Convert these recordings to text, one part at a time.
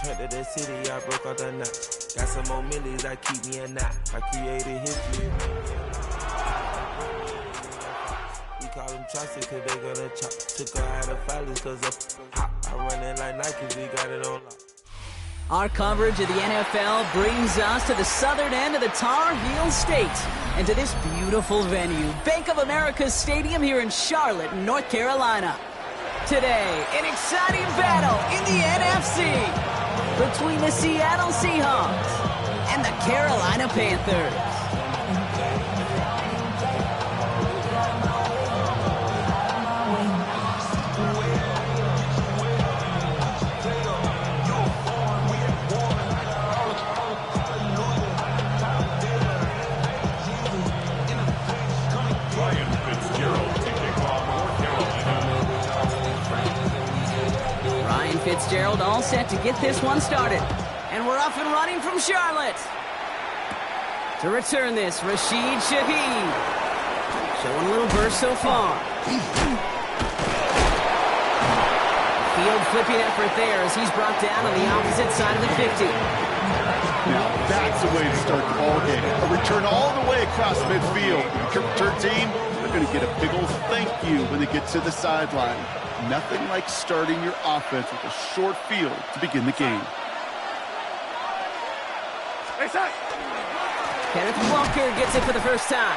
Turned to the city, I broke out the knot. Got some more millies that keep me a knot. I created history. We call them chopsticks cause they gonna chop. Took her out of filers cause of hop. I run it like Nike, we got it on lock. Our coverage of the NFL brings us to the southern end of the Tar Heel State and to this beautiful venue, Bank of America Stadium here in Charlotte, North Carolina. Today, an exciting battle in the NFC between the Seattle Seahawks and the Carolina Panthers. Fitzgerald all set to get this one started. And we're off and running from Charlotte. To return this, Rashid Shaheed. Showing a little burst so far. Field flipping effort there as he's brought down on the opposite side of the 50. Now, that's the way to start the ball game. A return all the way across midfield. The return team, they're going to get a big old thank you when they get to the sideline. Nothing like starting your offense with a short field to begin the game. Kenneth Walker gets it for the first time.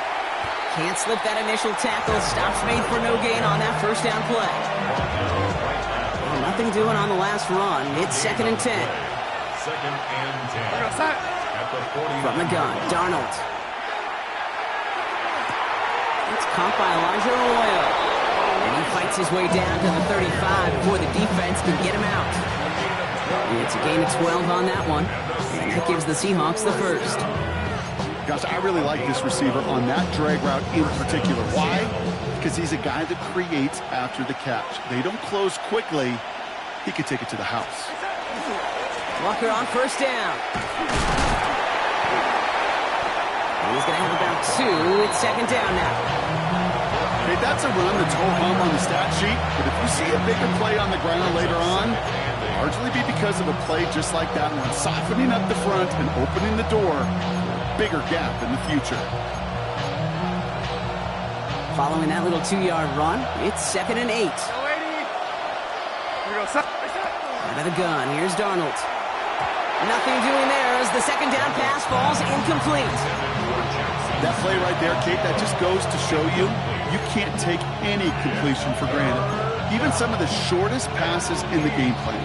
Can't slip that initial tackle. Stops made for no gain on that first down play. Well, nothing doing on the last run. It's 2nd and 10. Second and 10. At the 40. From the gun, Darnold. It's caught by Elijah Arroyo. And he fights his way down to the 35 before the defense can get him out. And it's a gain of 12 on that one. And that gives the Seahawks the first. Gosh, I really like this receiver on that drag route in particular. Why? Because he's a guy that creates after the catch. They don't close quickly. He could take it to the house. Walker on first down. He's going to have about 2. It's 2nd down now. Okay, that's a run that's ho-hum on the stat sheet, but if you see a bigger play on the ground later on, it'll largely be because of a play just like that one, softening up the front and opening the door for a bigger gap in the future. Following that little 2-yard run, it's 2nd and 8. Out of the gun, here's Darnold. Nothing doing there as the 2nd down pass falls incomplete. That play right there, Kate, that just goes to show you can't take any completion for granted. Even some of the shortest passes in the game plan.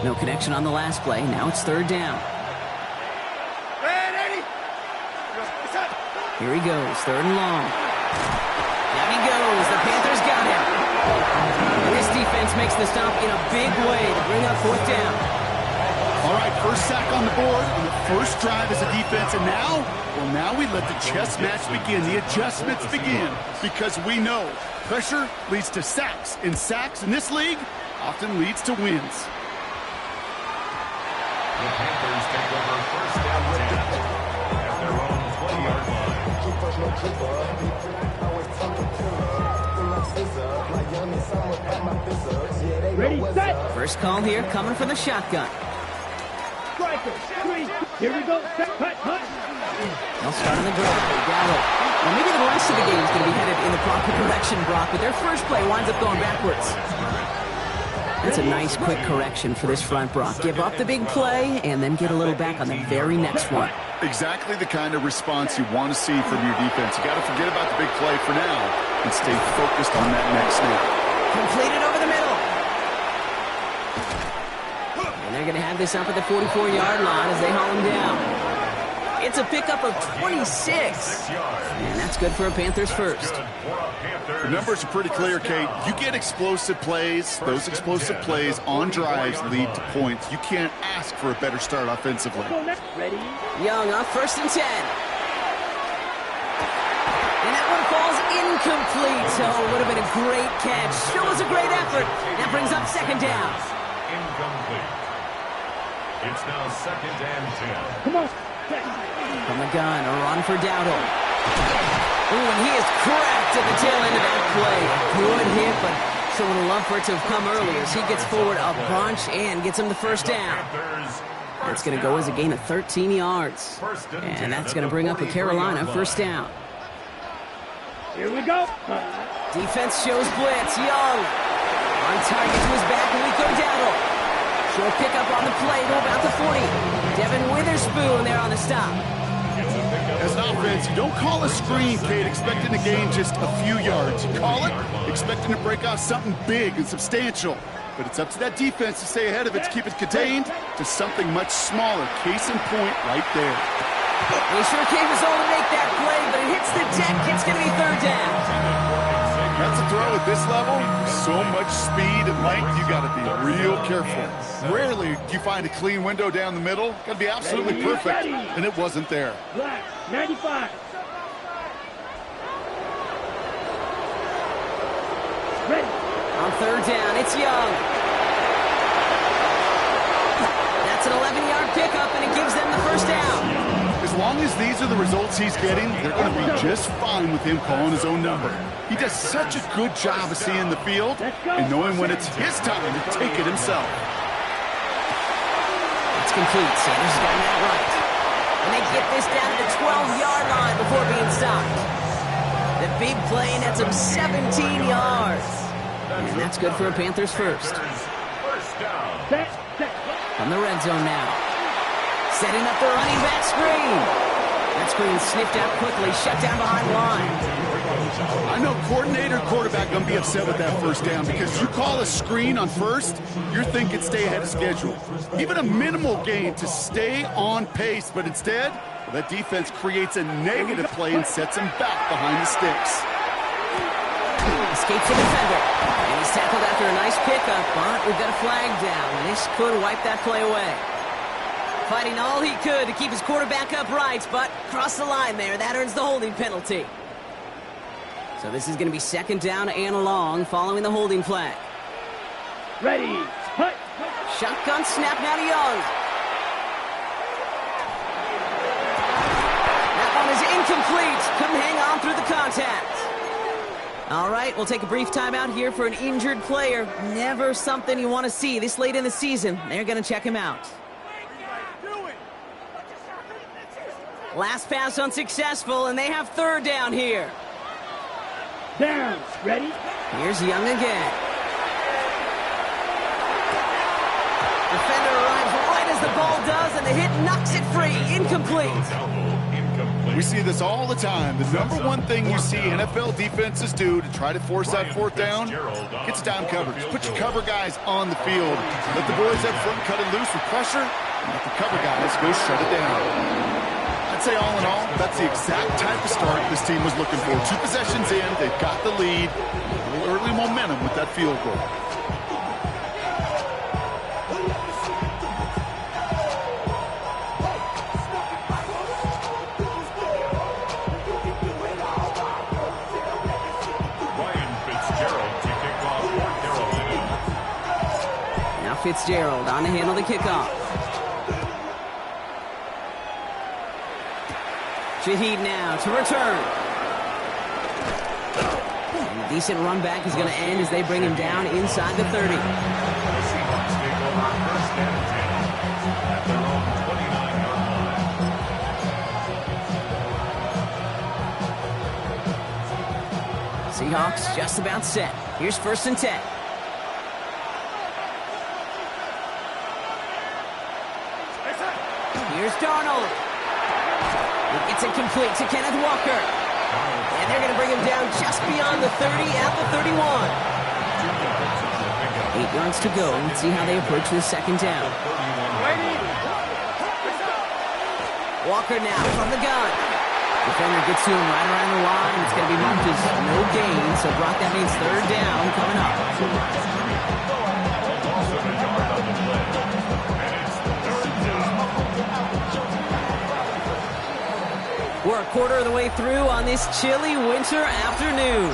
No connection on the last play. Now it's 3rd down. Here he goes, 3rd and long. Down he goes. The Panthers got him. And this defense makes the stop in a big way to bring up 4th down. All right, first sack on the board, and the first drive as a defense, and now, well, now we let the chess match begin, the adjustments begin, because we know pressure leads to sacks, and sacks in this league often leads to wins. The Panthers take over first down 10 at their own 20-yard line. Ready, set! First call here coming from the shotgun. Striker, 3, here we go, set, cut. They'll start on the ground. Gallup. Well, maybe the rest of the game is going to be headed in the proper direction, Brock, but their first play winds up going backwards. That's a nice, quick correction for this front, Brock. Give up the big play and then get a little back on the very next one. Exactly the kind of response you want to see from your defense. You got to forget about the big play for now and stay focused on that next snap. Completed over the middle. And they're going to have this up at the 44-yard line as they haul him down. It's a pickup of 26. And that's good for a Panthers first. The numbers are pretty clear, Kate. You get explosive plays. Those explosive plays on drives lead to points. You can't ask for a better start offensively. Ready? Young on 1st and 10. And that one falls incomplete. So it would have been a great catch. Still was a great effort. That brings up 2nd down. Incomplete. It's now 2nd and 10. Come on. From the gun, a run for Dowdle. Ooh, and he is cracked at the tail end of that play. Good hit, but sure would have loved for it to have come earlier as he gets forward a bunch and gets him the first down. That's going to go as a gain of 13 yards. And that's going to bring up a Carolina first down. Here we go. Defense shows blitz. Young on target to his back, Rico Dowdle. Short pickup on the play to about the 40. Devin Witherspoon there on the stop. As an offense, you don't call a screen, Kate, expecting to gain just a few yards. You call it expecting to break off something big and substantial. But it's up to that defense to stay ahead of it, to keep it contained to something much smaller. Case in point right there. He sure came his all to make that play, but it hits the deck. It's going to be third down. That's a throw at this level. So much speed and length, you got to be real careful. Rarely do you find a clean window down the middle. Got to be absolutely perfect, and it wasn't there. Black, 95. Ready. On third down, it's Young. That's an 11-yard pickup, and it gives them the first down. As long as these are the results he's getting, they're going to be just fine with him calling his own number. He does such a good job of seeing the field and knowing when it's his time to take it himself. It's complete. Sanders has gotten that right. And they get this down to the 12-yard line before being stopped. The big play nets him 17 yards. And that's good for a Panthers first. From the red zone now. Setting up the running back screen. That screen sniffed out quickly, shut down behind the line. I know coordinator quarterback going to be upset with that first down because you call a screen on first, you're thinking stay ahead of schedule. Even a minimal gain to stay on pace, but instead, that defense creates a negative play and sets him back behind the sticks. Escapes the defender. And he's tackled after a nice pickup, but we've got a flag down. This could wipe that play away. Fighting all he could to keep his quarterback upright, but crossed the line there. That earns the holding penalty. So this is going to be second down and long following the holding flag. Ready. Hut. Shotgun snap now to Young. That one is incomplete. Couldn't hang on through the contact. All right, we'll take a brief timeout here for an injured player. Never something you want to see this late in the season. They're going to check him out. Last pass unsuccessful, and they have third down here. Down. Ready. Here's Young again. Defender arrives right as the ball does, and the hit knocks it free. Incomplete. We see this all the time. The number one thing you see NFL defenses do to try to force that fourth down, it's down coverage. Put your cover guys on the field. Let the boys up front cut it loose with pressure, and let the cover guys go shut it down. I'd say all in all, that's the exact type of start this team was looking for. 2 possessions in, they've got the lead. A little early momentum with that field goal. Ryan Fitzgerald to kick off for Carolina. Now Fitzgerald on to handle the kickoff. Shaheed now to return. And a decent run back is going to end as they bring him down inside the 30. The Seahawks take over first and 10 at their own 29-yard line. Seahawks just about set. Here's first and 10. Here's Darnold. He gets it complete to Kenneth Walker. And they're going to bring him down just beyond the 30 at the 31. 8 yards to go. Let's see how they approach this second down. Walker now from the gun. Defender gets to him right around the line. It's going to be marked as no gain. So Brock, that means third down coming up. We're a quarter of the way through on this chilly winter afternoon.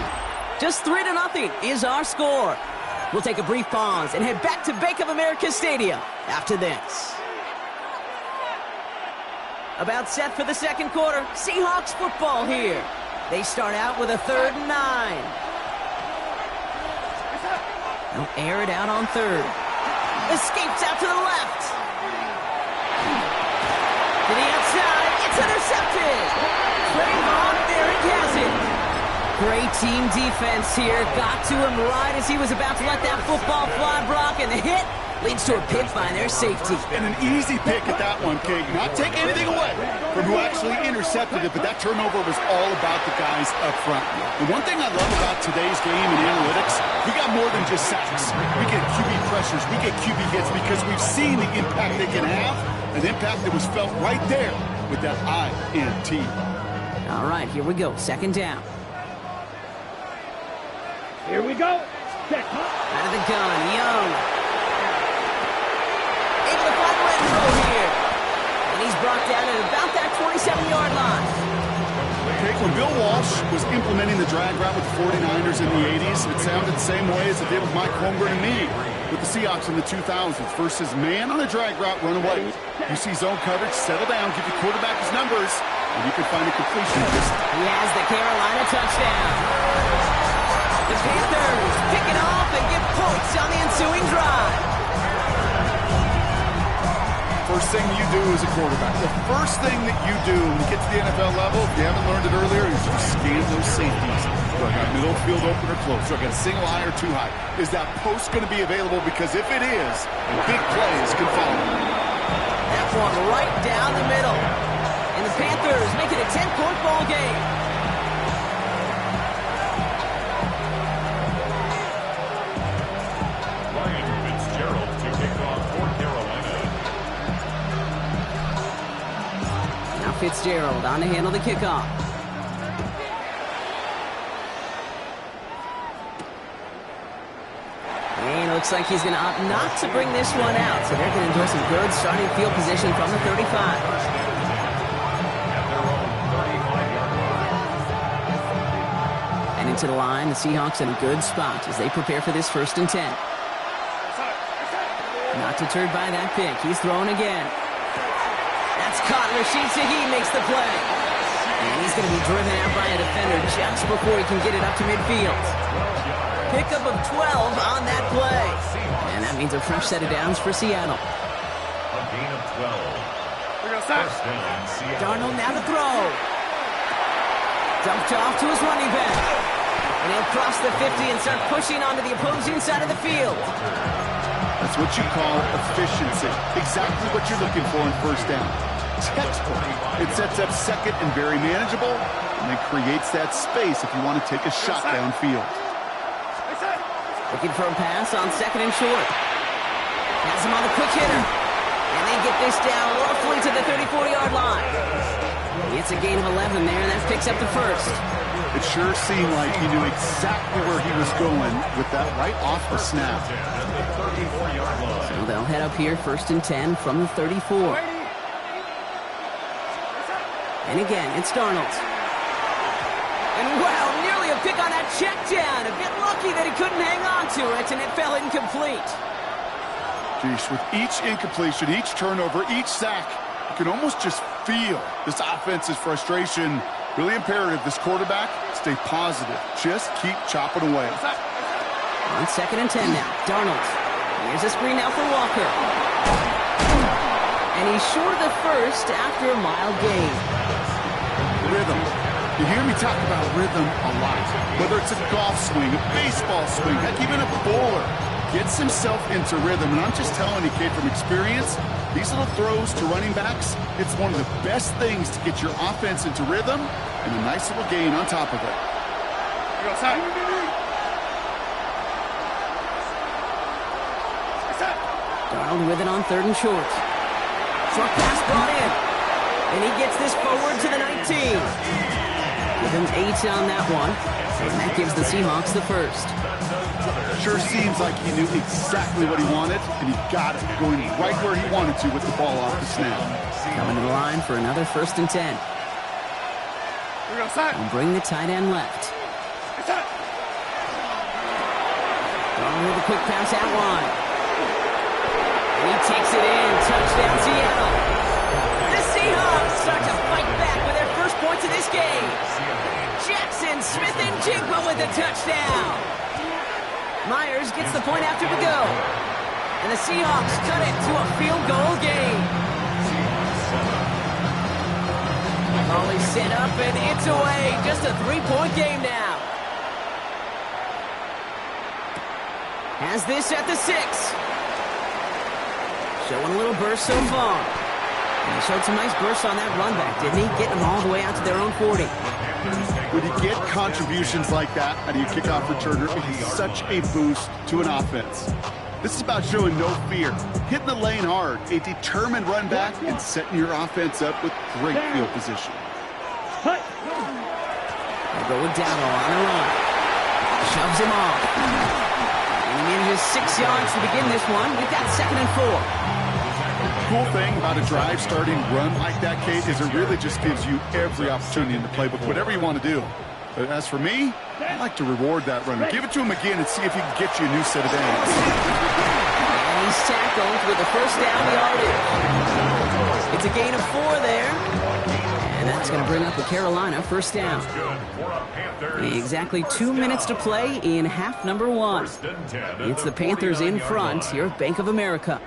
Just 3-0 is our score. We'll take a brief pause and head back to Bank of America Stadium after this. About set for the second quarter. Seahawks football here. They start out with a 3rd and 9. They'll air it out on 3rd. Escapes out to the left. To the outside. It's intercepted. Trayvon Merrick has it. Great team defense here. Got to him right as he was about to let that football fly, Brock, and the hit leads to a pick by their safety. And an easy pick at that one, King. Not take anything away from who actually intercepted it, but that turnover was all about the guys up front. The one thing I love about today's game in analytics, we got more than just sacks. We get QB pressures, we get QB hits because we've seen the impact they can have, an impact that was felt right there with that INT. All right, here we go. 2nd down. Here we go. Check. Out of the gun, Young. Able to find Renfro here. And he's brought down at about that 27-yard line. Okay, when Bill Walsh was implementing the drag route with the 49ers in the 80s, it sounded the same way as it did with Mike Holmgren and me with the Seahawks in the 2000s. Versus man on a drag route, run away. You see zone coverage, settle down, give your quarterback his numbers, and you can find a completion. He has the Carolina touchdown. The Panthers pick it off and get points on the ensuing drive. First thing you do as a quarterback, the first thing that you do when you get to the NFL level, if you haven't learned it earlier, is you scan those safeties. Do I got middle field open or close? Do I got a single high or too high? Is that post going to be available? Because if it is, big plays can follow. That one right down the middle. And the Panthers make it a 10-point ball game. Ryan Fitzgerald to kick off for Carolina. Now Fitzgerald on to handle the kickoff. And it looks like he's going to opt not to bring this one out. So they're going to enjoy some good starting field position from the 35. And into the line, the Seahawks in a good spot as they prepare for this 1st and 10. Not deterred by that pick. He's throwing again. That's caught. Rashid Shaheed makes the play. And he's going to be driven out by a defender just before he can get it up to midfield. Pickup of 12 on that play. And that means a fresh set of downs for Seattle. A gain of 12. First down, Seattle. Darnold now to throw. Dumped off to his running back. And he'll cross the 50 and start pushing onto the opposing side of the field. That's what you call efficiency. Exactly what you're looking for in 1st down. Textbook. It sets up 2nd and very manageable, and then creates that space if you want to take a shot downfield. Looking for a pass on 2nd and short. Has him on the quick hitter. And they get this down roughly to the 34-yard line. It's a gain of 11 there, and that picks up the 1st. It sure seemed like he knew exactly where he was going with that right off the snap. So they'll head up here 1st and 10 from the 34. And again, it's Darnold. And wow, nearly a pick on that check down. A bit lucky that he couldn't hang on to it, and it fell incomplete. Geez, with each incompletion, each turnover, each sack, you can almost just feel this offense's frustration. Really imperative, this quarterback, stay positive. Just keep chopping away. On 2nd and 10 now, Darnold. Here's a screen now for Walker. And he's short of the 1st after a mild gain. Rhythm. You hear me talk about rhythm a lot. Whether it's a golf swing, a baseball swing, heck, even a bowler gets himself into rhythm. And I'm just telling you, kid, from experience, these little throws to running backs, it's one of the best things to get your offense into rhythm and a nice little gain on top of it. Darnold with it on 3rd and short. Short pass brought in. And he gets this forward to the 19. Give him 8 on that one. And that gives the Seahawks the 1st. Sure seems like he knew exactly what he wanted, and he got it, going right where he wanted to with the ball off the snap. Coming to the line for another 1st and 10. And bring the tight end left. Darnold with a quick pass out wide. And he takes it in. Touchdown, Seattle. The Seahawks start to fight back with their first points of this game. Jack a touchdown. Myers gets the point after the go. And the Seahawks cut it to a field goal game. Volley set up, and it's away. Just a 3-point game now. Has this at the 6. Showing a little burst so far. And he showed some nice bursts on that run back, didn't he? Getting them all the way out to their own 40. When you get contributions like that out of your kickoff returner, it is such a boost to an offense. This is about showing no fear, hitting the lane hard, a determined run back, and setting your offense up with great field position. They'll go with Dowdle on the run. Shoves him off. And he manages 6 yards to begin this one. We've got 2nd and 4. Cool thing about a drive starting run like that, Kate, is it really just gives you every opportunity in the playbook, whatever you want to do. But as for me, I like to reward that runner. Give it to him again and see if he can get you a new set of downs. And he's tackled with the first down yardage. It's a gain of 4 there. And that's going to bring up the Carolina first down. Exactly 2 minutes to play in half number 1. It's the Panthers in front here at Bank of America.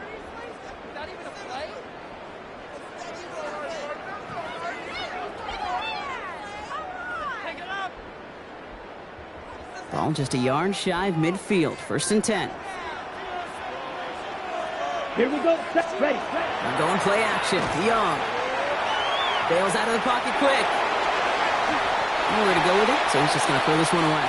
Ball just a yard shy of midfield. 1st and 10. Here we go. Ready. They're going play action. Young. Bails out of the pocket quick. Nowhere to go with it, so he's just going to throw this one away.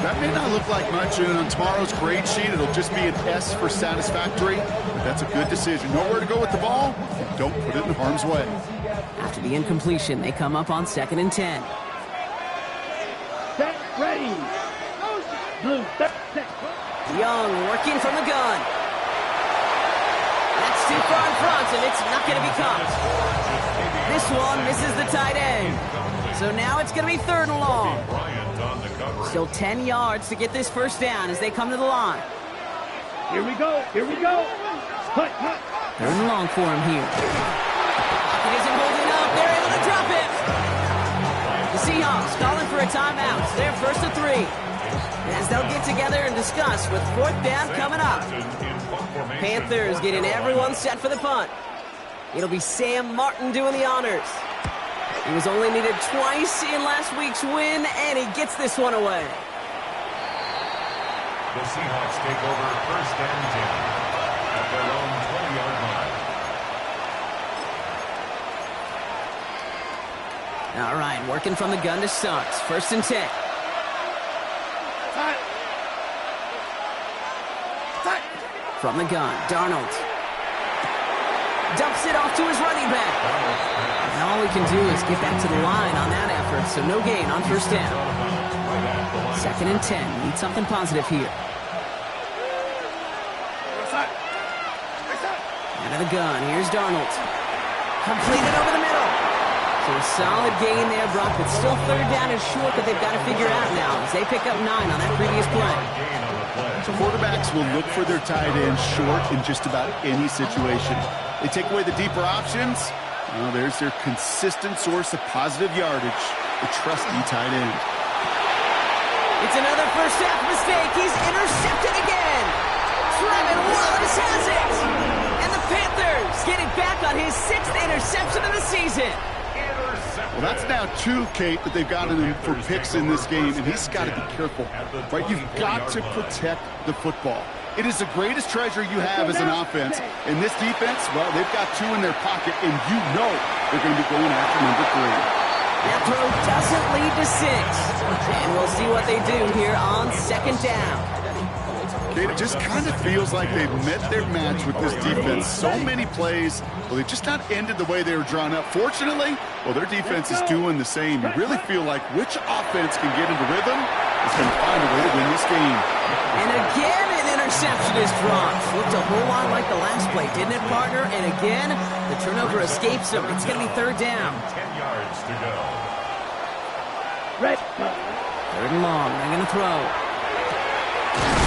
That may not look like much, and on tomorrow's grade sheet, it'll just be an S for satisfactory, but that's a good decision. Nowhere to go with the ball, don't put it in harm's way. After the incompletion, they come up on 2nd and 10. Set. Ready. Blue. Set. Young working from the gun. That's too far in front, and it's not going to be caught. This one misses the tight end. So now it's going to be 3rd and long. Still 10 yards to get this first down as they come to the line. Here we go. Here we go. Hut. 3rd and long for him here. He isn't holding up. They're able to drop it. The Seahawks calling for a timeout. So they're 1st and 3. As they'll get together and discuss with 4th down coming up. Panthers getting everyone set for the punt. It'll be Sam Martin doing the honors. He was only needed twice in last week's win, and he gets this one away. The Seahawks take over 1st and 10 at their own 20-yard line. All right, working from the gun to start. 1st and 10. From the gun, Darnold. Dumps it off to his running back. And all he can do is get back to the line on that effort, so no gain on 1st down. 2nd and 10. Need something positive here. Out of the gun, here's Darnold. Completed over the middle. So a solid gain there, Brock, but still 3rd down is short that they've got to figure out now as they pick up 9 on that previous play. So quarterbacks will look for their tight end short in just about any situation. They take away the deeper options. Well, there's their consistent source of positive yardage, the trusty tight end. It's another first half mistake. He's intercepted again. Trevin Wallace has it. And the Panthers get it back on his 6th interception of the season. Well, that's now 2, Kate, that they've gotten him for picks in this game, and he's got to be careful, right? You've got to protect the football. It is the greatest treasure you have as an offense. In this defense, well, they've got 2 in their pocket, and you know they're going to be going after number 3. That throw doesn't lead to 6. And we'll see what they do here on 2nd down. Kate, it just kind of feels like they've met their match with this defense. So many plays, well, they've just not ended the way they were drawn up. Fortunately, well, their defense is doing the same. You really feel like which offense can get into rhythm is going to find a way to win this game. And again, an interception is dropped. Looked a whole lot like the last play, didn't it, partner? And again, the turnover escapes him. It's going to be 3rd down. 10 yards to go. 3rd and long. They're going to throw.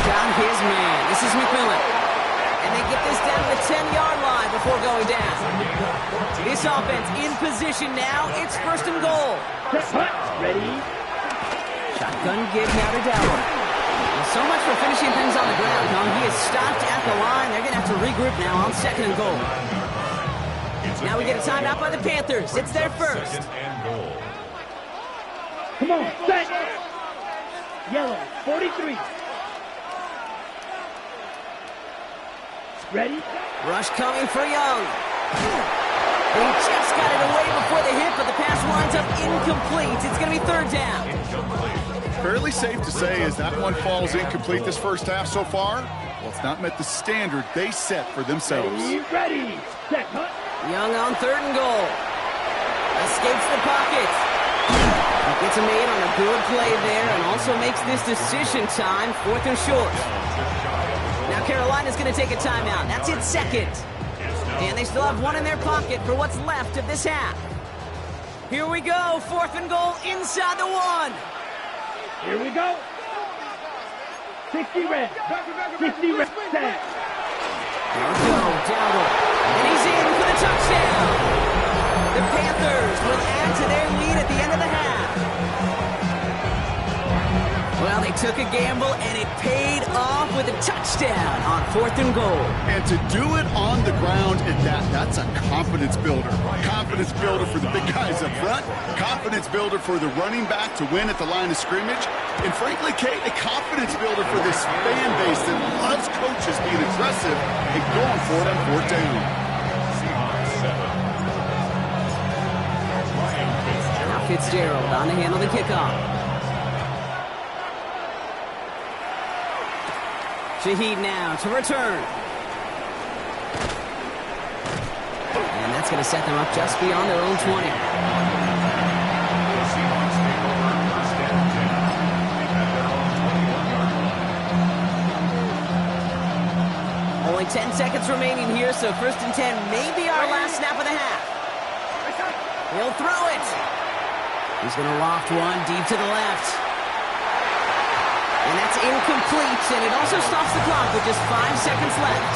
Got his man. This is McMillan. And they get this down to the 10-yard line before going down. This offense in position now. It's 1st and goal. Ready. Shotgun give now to Dowell. Well, so much for finishing things on the ground, huh? He is stopped at the line. They're going to have to regroup now on 2nd and goal. Now we get a timeout by the Panthers. It's their first. Second and goal. Come on, set. Yellow, 43. Ready? Rush coming for Young. He just got it away before the hit, but the pass winds up incomplete. It's going to be 3rd down. Fairly safe to say as that one falls incomplete this first half so far. Well, it's not met the standard they set for themselves. Ready, set, cut. Young on 3rd and goal. Escapes the pocket. Gets a made on a good play there and also makes this decision time 4th and short. Now Carolina's going to take a timeout. That's its 2nd. And they still have one in their pocket for what's left of this half. Here we go. 4th and goal inside the 1. Here we go. 60 red. 60 red. Set. There we go. Dowdle. And he's in for the touchdown. The Panthers will add to their lead at the end of the half. Well, they took a gamble, and it paid off with a touchdown on 4th and goal. And to do it on the ground at that's a confidence builder. Confidence builder for the big guys up front. Confidence builder for the running back to win at the line of scrimmage. And frankly, Kate, a confidence builder for this fan base that loves coaches being aggressive and going for it on 4th down. Now Fitzgerald on to handle the kickoff. Shaheed now to return. And that's going to set them up just beyond their own 20. The Seahawks take over 1st and 10 at their own 21-yard line. Only 10 seconds remaining here, so 1st and 10 may be our last snap of the half. He'll throw it. He's going to loft one deep to the left. And that's incomplete, and it also stops the clock with just 5 seconds left.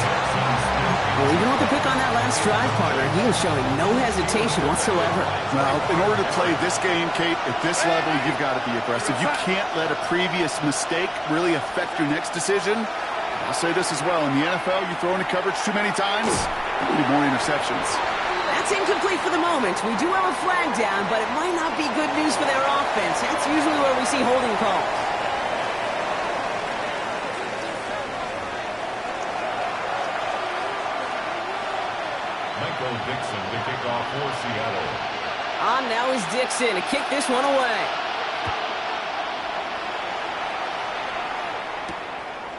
Well, even with the pick on that last drive, partner, he was showing no hesitation whatsoever. Well, in order to play this game, Kate, at this level, you've got to be aggressive. You can't let a previous mistake really affect your next decision. I'll say this as well. In the NFL, you throw into coverage too many times, there'll be more interceptions. That's incomplete for the moment. We do have a flag down, but it might not be good news for their offense. That's usually where we see holding calls. Michael Dixon to kick off for Seattle. On now is Dixon to kick this one away.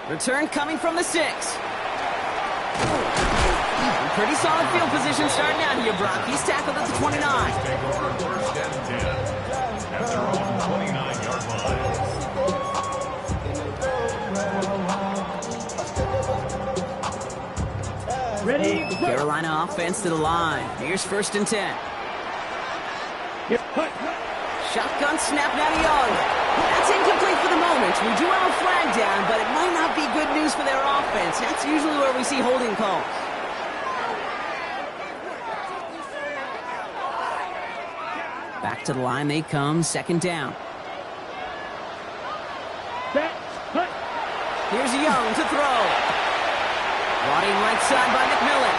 Return coming from the 6. Pretty solid field position starting out here, Brock. He's tackled at the 29. Take over 1st and 10 at their own 29-yard line. Ready? Carolina offense to the line. Here's 1st and 10. Shotgun snap now to Young. That's incomplete for the moment. We do have a flag down, but it might not be good news for their offense. That's usually where we see holding calls. Back to the line they come, 2nd down. Set. Cut. Here's Young to throw. Brought in right side by McMillan.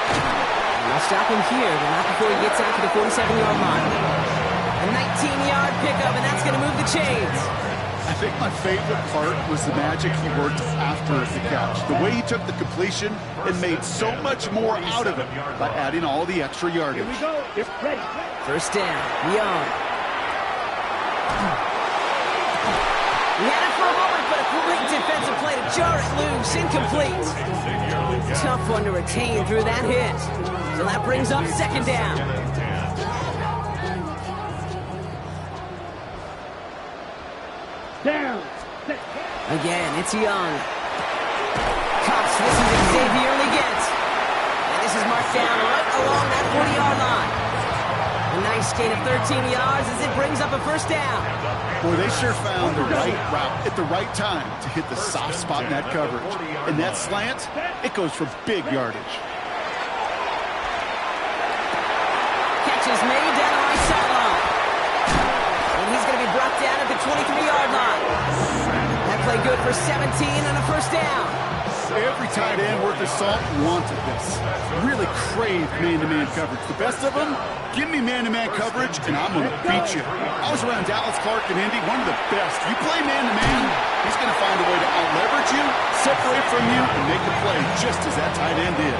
And they'll stop him here, but not before he gets out to the 47-yard line. A 19-yard pickup, and that's going to move the chains. I think my favorite part was the magic he worked after the catch. The way he took the completion and made so much more out of it by adding all the extra yardage. Here we go. Ready. 1st down, Young. He had it for a moment, but a great defensive play to jar it loose, incomplete. Tough one to retain through that hit. So that brings up 2nd down. Down. Set. Again, it's Young. Cups, this is Xavier Leggett. And this is marked down right along that 40-yard line. A nice gain of 13 yards as it brings up a 1st down. Boy, they sure found the right route at the right time to hit the soft spot in that coverage. And that slant, it goes for big yardage. Catch is made down the right sideline. And he's going to be brought down at the 23-yard line. play good for 17 and a first down. Every tight end worth his salt wanted this. Really craved man-to-man coverage. The best of them, give me man-to-man coverage, and I'm going to beat you. I was around Dallas Clark and Indy, one of the best. You play man-to-man, he's going to find a way to out-leverage you, separate from you, and make the play just as that tight end did.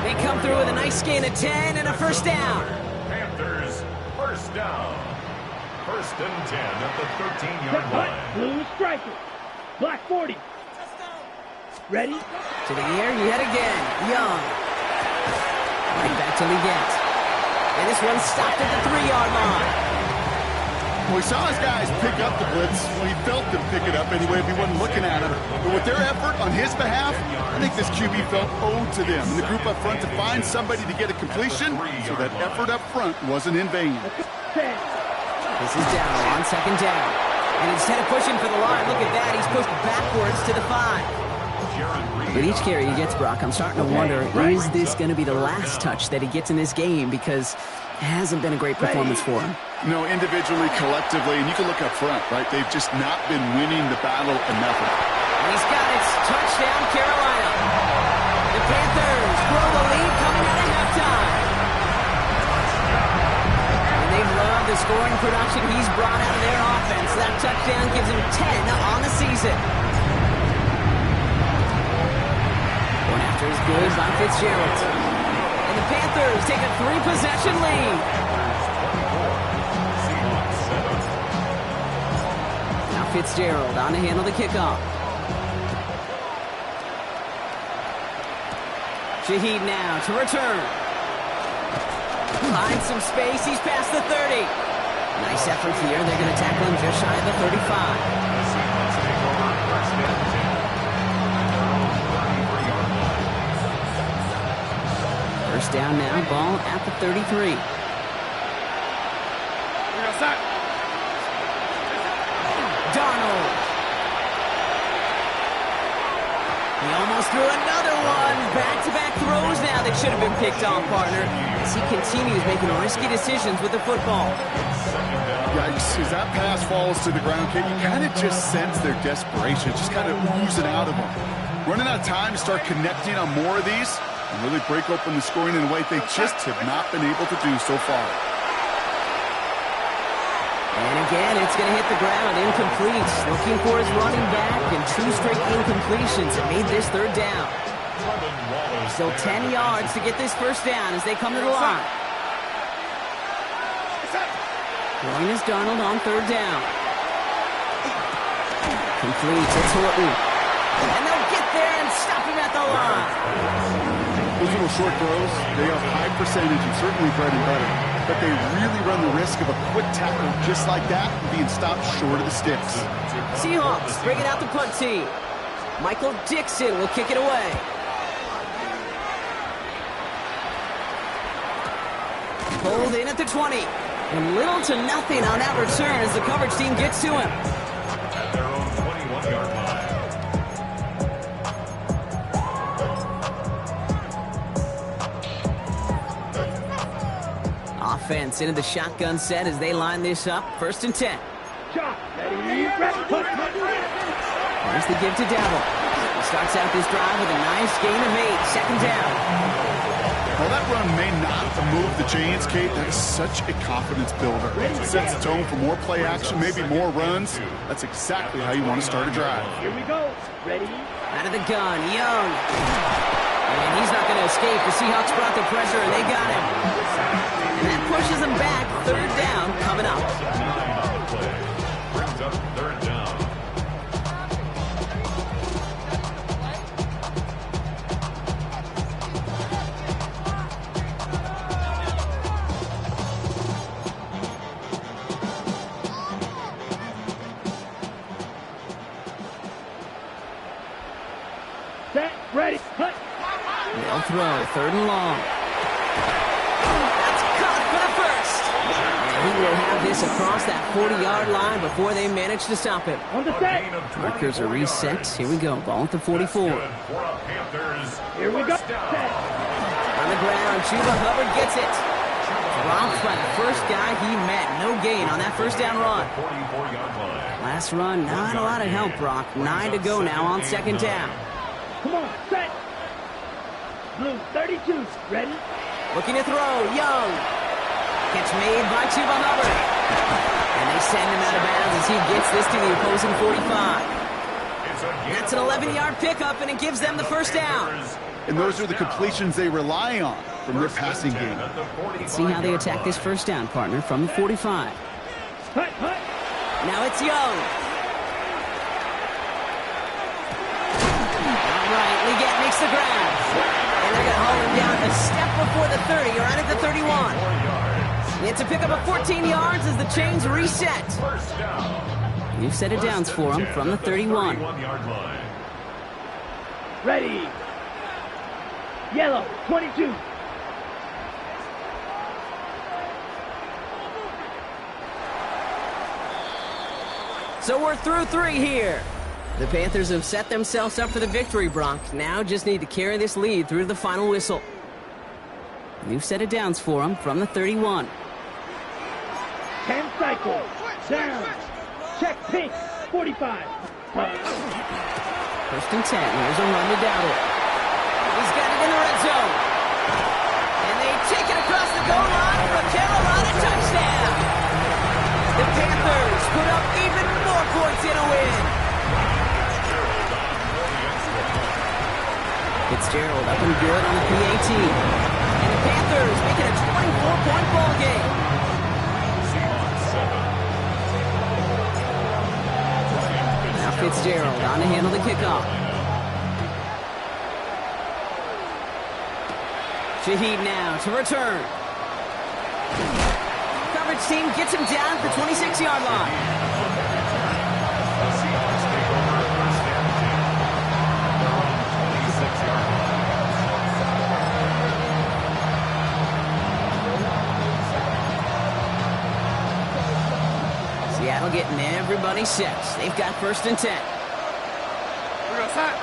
They come through with a nice gain of 10 and a first down. Panthers, first down. First and 10 at the 13-yard line. Blue striker. Black 40. Ready? To the air yet again. Young. Right back to Leggett. And this one stopped at the 3-yard line. Well, we saw his guys pick up the blitz. Well, he felt them pick it up anyway if he wasn't looking at him. But with their effort on his behalf, I think this QB felt owed to them. And the group up front to find somebody to get a completion, so that effort up front wasn't in vain. This is down on second down. And instead of pushing for the line, look at that. He's pushed backwards to the 5. With each carry he gets, Brock, I'm starting to wonder, is this going to be the last touch that he gets in this game? Because it hasn't been a great performance for him. No, individually, collectively, and you can look up front, right? They've just not been winning the battle enough. And he's got it. Touchdown, Carolina. The Panthers grow the lead coming out of halftime. And they love the scoring production he's brought out of their offense. That touchdown gives him 10 on the season. Going after is good by Fitzgerald. And the Panthers take a 3-possession lead. Now Fitzgerald on to handle the kickoff. Shaheed now to return. Finds some space. He's past the 30. Nice effort here. They're going to tackle him just shy of the 35. First down now, ball at the 33. Darnold. He almost threw another one. Back-to-back throws now that should have been picked off, partner, as he continues making risky decisions with the football. Yikes, as that pass falls to the ground, Kate, you kind of just sense their desperation, just kind of oozing out of them. Running out of time to start connecting on more of these and really break open the scoring in a way they just have not been able to do so far. And again, it's going to hit the ground, incomplete. Looking for his running back, and 2 straight incompletions that made this third down. Still 10 yards to get this first down as they come to the line. Throwing is Darnold on third down. Complete to Horton. And they'll get there and stop him at the line. Those little short throws, they have high percentage and certainly bread and butter. But they really run the risk of a quick tackle just like that and being stopped short of the sticks. Seahawks bringing out the punt team. Michael Dixon will kick it away. Pulled in at the 20. And little to nothing on that return as the coverage team gets to him. At their own 21-yard line. Offense into the shotgun set as they line this up. First and 10. Shot. Ready. There's the give to Dabble. He starts out this drive with a nice gain of 8. Second down. While that run may not move the chains, Kate, that is such a confidence builder. It sets the tone for more play action, maybe more runs. That's exactly how you want to start a drive. Here we go. Ready. Out of the gun, Young. And he's not going to escape. The Seahawks brought the pressure, and they got him. And that pushes them back. Third down coming up. Brings up third down. Set. Ready. Cut. They'll throw. Third and long. That's caught for the first. And he will have this across that 40-yard line before they manage to stop him. On the set. Markers are reset. Here we go. Ball at the 44. Here we go. Set. On the ground, Chuba Hubbard gets it. Dropped by the first guy he met. No gain on that first down run. 44-yard line. Last run, not a lot of help, Brock. 9 to go now on second down. Come on, set. Blue 32, ready? Looking to throw, Young. Catch made by Chuba Hubbard. And they send him out of bounds as he gets this to the opposing 45. That's an 11-yard pickup, and it gives them the first down. And those are the completions they rely on from their passing game. Let's see how they attack this first down, partner, from the 45. Hut, hut. Now it's Young. All right, Leggett makes the grab. And they're going to haul him down a step before the 30, or right at the 31. It's a pickup of 14 yards as the chains reset. You've set it downs for him from the 31. Ready. Yellow, 22. So we're through 3 here. The Panthers have set themselves up for the victory, Brock. Now just need to carry this lead through to the final whistle. You've set it downs for them from the 31. 10 cycles. Down. Check pink, 45. First and 10. Here's a run to Dowdle. He's got it in the red zone. And they take it across the goal line for a Carolina touchdown. The Panthers put up even more points in a win. Fitzgerald up and good on the PAT. And the Panthers make it a 24-point ball game. Now Fitzgerald on to handle the kickoff. Shaheed now to return. Coverage team gets him down at the 26-yard line. Seattle getting everybody set. They've got first and 10. We're going to set.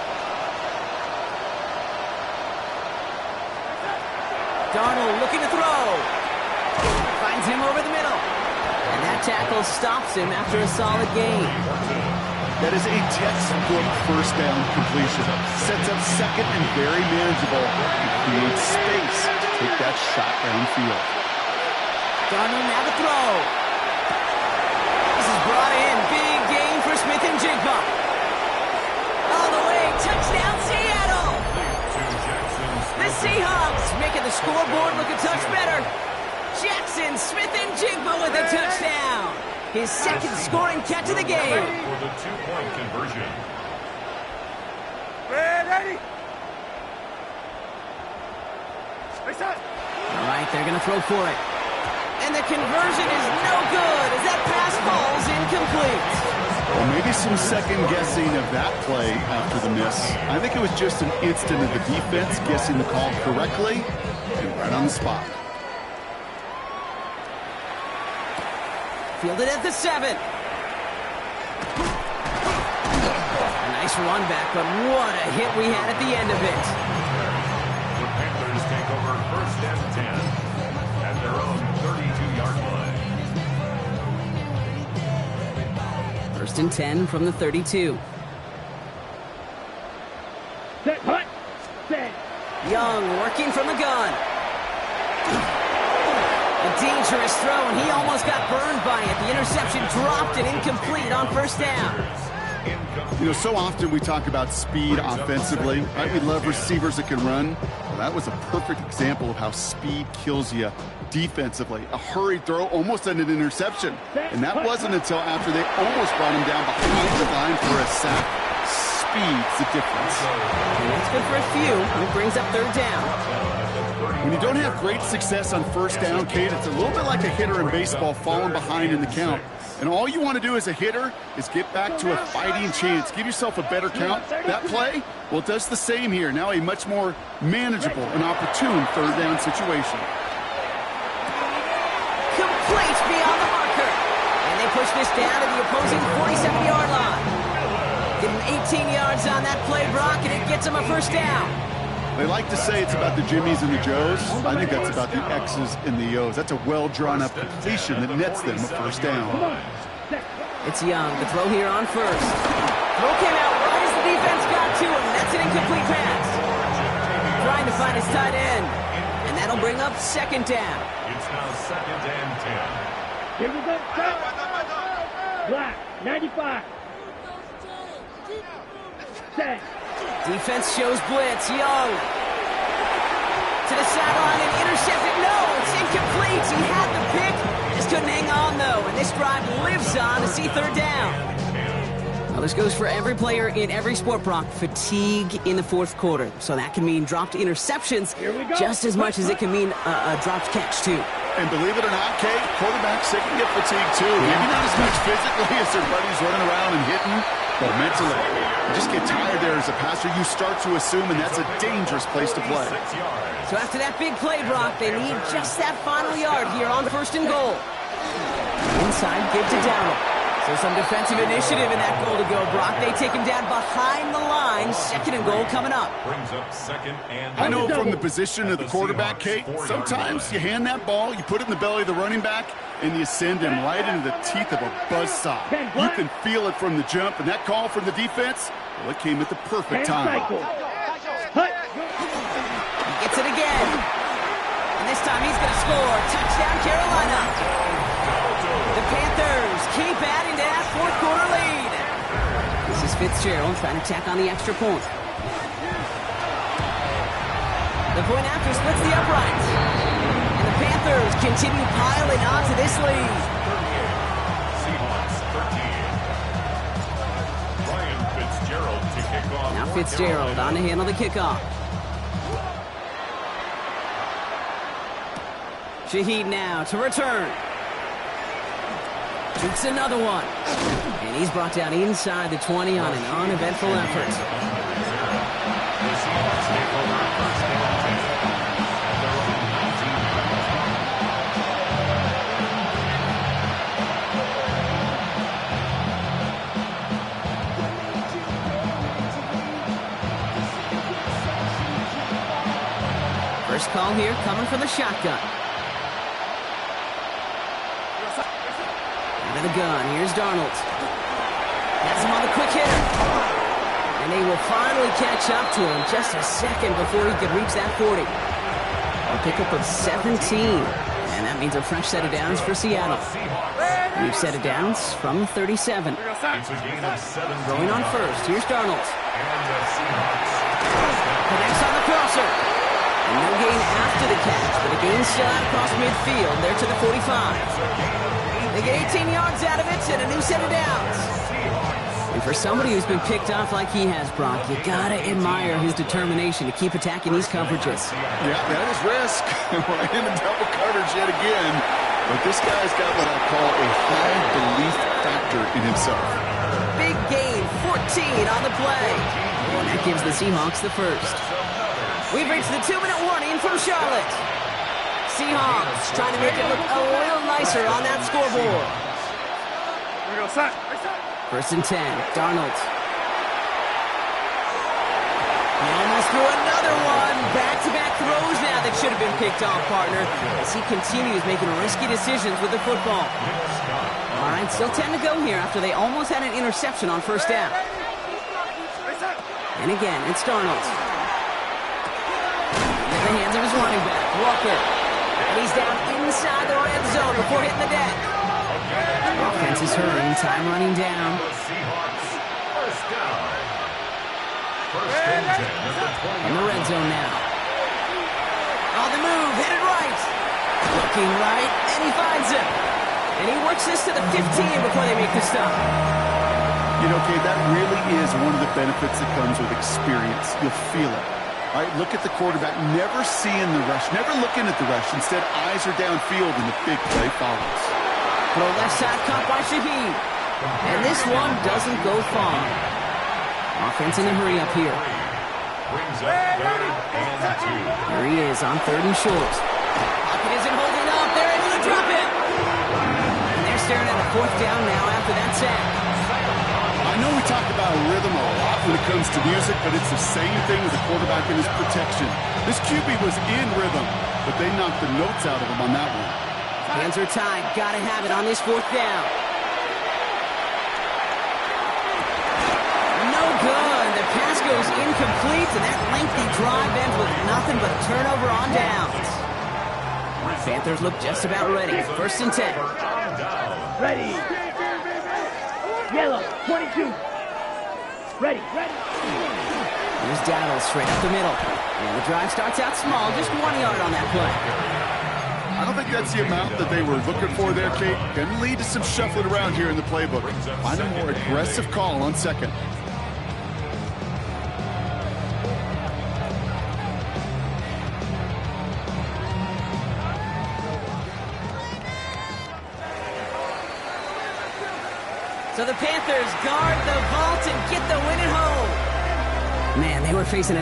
Darnold looking to throw. Finds him over the middle. And that tackle stops him after a solid gain. That is a textbook first down completion. Sets up second and very manageable. And creates space to take that shot downfield. Darnold now to throw. This is brought in. Big gain for Smith and Jigba. All the way. Touchdown, Seattle. The Seahawks making the scoreboard look a touch better. Jackson Smith-Njigba with a touchdown. His second scoring catch of the game. For the 2-point conversion. Ready? All right, they're going to throw for it. And the conversion is no good as that pass falls incomplete. Well, maybe some second guessing of that play after the miss. I think it was just an instant of the defense guessing the call correctly and right on the spot. Fielded at the 7. A nice run back, but what a hit we had at the end of it. The Panthers take over first and 10 at their own 32-yard line. First and 10 from the 32. Set, hut, set. Young working from the gun. A dangerous throw, and he almost got burned by it. The interception dropped and incomplete on first down. You know, so often we talk about speed offensively, right? We love receivers that can run. Well, that was a perfect example of how speed kills you defensively. A hurried throw, almost an interception. And that wasn't until after they almost brought him down behind the line for a sack. Speed's the difference. And that's good for a few. It brings up third down. When you don't have great success on first down, Kate, it's a little bit like a hitter in baseball falling behind in the count. And all you want to do as a hitter is get back to a fighting chance. Give yourself a better count. That play, well, it does the same here. Now a much more manageable and opportune third down situation. Complete beyond the marker. And they push this down to the opposing 47-yard line. Give him 18 yards on that play, Brock, and it gets him a first down. They like to say it's about the Jimmies and the Joes. I think that's about the X's and the O's. That's a well-drawn-up completion that nets them a first down. It's Young. The throw here on first. Throw came out right as the defense got to him. That's an incomplete pass. Trying to find his tight end. And that'll bring up second down. It's now 2nd and 10. Here we go. Black, 95. Set. Defense shows blitz. Young. To the sideline and intercepted. No, it's incomplete. He had the pick. Just couldn't hang on, though. And this drive lives on to see third down. Well, this goes for every player in every sport, Brock. Fatigue in the fourth quarter. So that can mean dropped interceptions just as much as it can mean a dropped catch, too. And believe it or not, Kate, quarterbacks, they can get fatigued, too. Maybe not as much physically as their buddies running around and hitting, but mentally. You just get tired there as a passer. You start to assume, and that's a dangerous place to play. So after that big play, Brock, they need just that final yard here on first and goal. Inside, give to Dowdle. So some defensive initiative in that goal to go, Brock. They take him down behind the line. Second and goal coming up. Brings up 2nd and I know from the position of the quarterback, Kate, sometimes you hand that ball, you put it in the belly of the running back, and you send him right into the teeth of a buzzsaw. You can feel it from the jump, and that call from the defense, well, it came at the perfect time. He gets it again. And this time he's going to score. Touchdown, Carolina. The Panthers keep adding to that fourth quarter lead. This is Fitzgerald trying to tack on the extra point. The point after splits the uprights. And the Panthers continue piling on to this lead. Seahawks 13. Ryan Fitzgerald to kick off. Now Fitzgerald on to handle the kickoff. Shaheed now to return. Shoots another one. And he's brought down inside the 20 on an uneventful effort. The Seahawks take over 1st and 10. First call here coming from the shotgun. Out of the gun, here's Darnold. That's him on the quick hitter. And they will finally catch up to him just a second before he could reach that 40. A pickup of 17. And that means a fresh set of downs for Seattle. New set of downs from 37. It's a gain of 7. Going on first, here's Darnold. And the Seahawks. Connects on the crosser. And no gain after the catch, but a gain still out across midfield. There to the 45. They get 18 yards out of it and a new set of downs. And for somebody who's been picked off like he has, Brock, you gotta admire his determination to keep attacking these coverages. Yeah, that is risk. Right in the double coverage yet again. But this guy's got what I call a high belief factor in himself. Big gain, 14 on the play. And that gives the Seahawks the first. We've reached the 2-minute warning from Charlotte. Seahawks trying to make it look a little nicer on that scoreboard. Here we go, set. First and 10, Darnold. He almost threw another one. Back-to-back throws now that should have been picked off, partner, as he continues making risky decisions with the football. All right, still 10 to go here after they almost had an interception on first down. And again, it's Darnold. In the hands of his running back, Walker. And he's down inside the red zone before hitting the deck. Offense is hurrying, time running down. Seahawks, first down. First and 10 at the 20. In the red zone now. On the move, hit it right. Looking right, and he finds him. And he works this to the 15 before they make the stop. You know, Kate, that really is one of the benefits that comes with experience. You'll feel it. All right, look at the quarterback, never seeing the rush, never looking at the rush. Instead, eyes are downfield, and the big play follows. Throw left side caught by Shaheed. And this one doesn't go far. Offense in a hurry up here. Brings up 3rd and 2. Here he is on 3rd and short. Pocket isn't holding up. They're able to drop it. And they're staring at a 4th down now after that sack. I know we talk about rhythm a lot when it comes to music, but it's the same thing with the quarterback and his protection. This QB was in rhythm, but they knocked the notes out of him on that one. Hands are tied. Got to have it on this 4th down. No good. The pass goes incomplete, and that lengthy drive ends with nothing but a turnover on downs. Panthers look just about ready. 1st and 10. Ready. Yellow, 22. Ready. Here's Dowdle straight up the middle. And the drive starts out small, just 1 yard on that play. I don't think that's the amount that they were looking for there, Kate. Can lead to some shuffling around here in the playbook. Find a more aggressive call on 2nd. So the Panthers guard the vault and get the win at home. Man, they were facing a